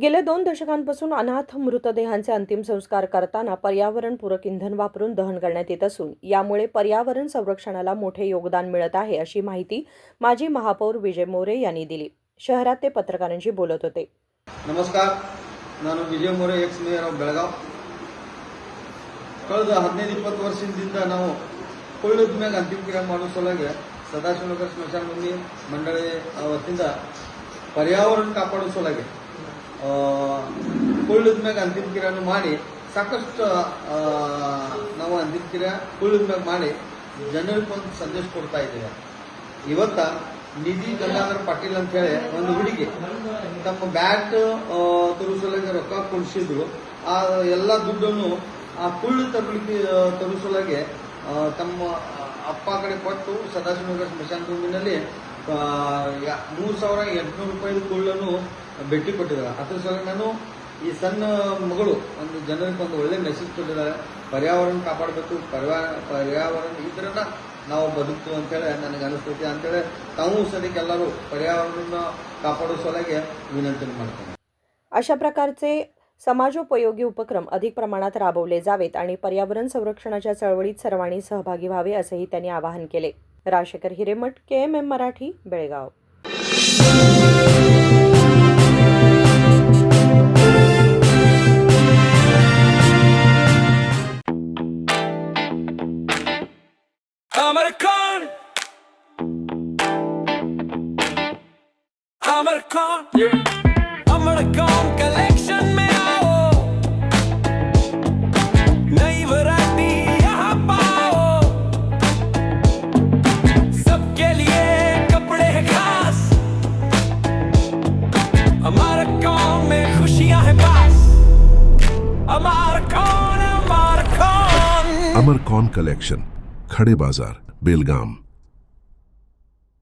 गेल्या 2 दशकांपासून अनाथ मृतदेहांचे अंतिम संस्कार करताना पर्यावरणपूरक इंधन वापरून दहन करण्यात येत असून यामुळे पर्यावरण संरक्षणाला मोठे योगदान मिळत आहे, अशी माहिती माजी महापौर विजय मोरे यांनी दिली. शहरात ते पत्रकारांशी बोलत होते. नमस्कार, ನಾನು ವಿಜಯ ಮೋರೆ ಎಕ್ಸ್ ಮೇಯರ್ ಆಫ್ ಬೆಳಗಾವಿ. ಕಳೆದ 15-20 ವರ್ಷದಿಂದ ನಾವು ಕೊಳ್ಳದ ಮ್ಯಾಗ ಅಂತಿಮ ಕ್ರಿಯೆ ಮಾಡೋ ಸಲುವಾಗಿ ಸದಾಶಿವನಗರ ಸ್ಮಶಾನಭೂಮಿ ಮಂಡಳಿ ವತಿಯಿಂದ ಪರ್ಯಾವರಣ ಕಾಪಾಡೋ ಸಲುವಾಗಿ ಕೊಳ್ಳದ ಮ್ಯಾಗ ಅಂತಿಮ ಕ್ರಿಯೆಯನ್ನು ಮಾಡಿ ಸಾಕಷ್ಟು ನಾವು ಅಂತಿಮ ಕ್ರಿಯೆ ಕೊಳ್ಳದ ಮ್ಯಾಗ ಮಾಡಿ ಜನರಿಗೆ ಒಂದು ಸಂದೇಶ ಕೊಡ್ತಾ ಇದ್ದೇವೆ. ಇವತ್ತ ನಿಧಿ ಗಂಗಾಧರ ಪಾಟೀಲ್ ಅಂತ ಹೇಳಿ ಒಂದು ಹುಡುಗಿ ತಮ್ಮ ಬ್ಯಾಟ್ ತರಿಸಲಿಕ್ಕೆ ರೊಕ್ಕ ಕೊಡಿಸಿದ್ರು. ಆ ಎಲ್ಲ ದುಡ್ಡನ್ನು ಆ ಕುಳ್ಳು ತರಿಸಲಿಕ್ಕೆ ತಮ್ಮ ಅಪ್ಪ ಕಡೆ ಕೊಟ್ಟು ಸದಾಶಿವನಗರ ಸ್ಮಶಾನ ಭೂಮಿನಲ್ಲಿ 3,800 ರೂಪಾಯಿ ಕುಳ್ಳನ್ನು ಭೇಟಿ ಕೊಟ್ಟಿದ್ದಾರೆ. ಅದ್ರ ಸಲುವಾಗಿ ನಾನು ಈ ಸಣ್ಣ ಮಗಳು ಒಂದು ಜನರಿಗೆ ಒಂದು ಒಳ್ಳೆ ಮೆಸೇಜ್ ಕೊಟ್ಟಿದ್ದಾರೆ. ಪರ್ಯಾವರಣ ಕಾಪಾಡಬೇಕು, ಪರ್ಯಾವರಣ ಇದ್ರನ್ನ ನಾವು ಬದುಕ್ತು ಅಂತೇಳಿ ನನಗೆ ಅನಿಸ್ತೈತಿ ಅಂತೇಳಿ ತಾವು ಸದ್ಯಕ್ಕೆಲ್ಲರೂ पर्यावरण कापाडो सलुವಾಗಿ विनंती ಮಾಡ್ತೇನೆ. अशा प्रकारचे समाजोपयोगी उपक्रम अधिक प्रमाणात राबवले जावेत आणि पर्यावरण संरक्षणाच्या चळवळीत सर्वांनी सहभागी व्हावे, असेही त्यांनी आवाहन केले. राजेकर हिरेमठ, KMM मराठी, बेळगाव. अमरकॉन कलेक्शन में आओ, नई वैरायटी यहाँ पाओ, सबके लिए कपड़े हैं खास, अमरकॉन में खुशियाँ हैं पास, अमरकॉन. अमरकॉन कलेक्शन, खड़े बाजार, बेलगाम.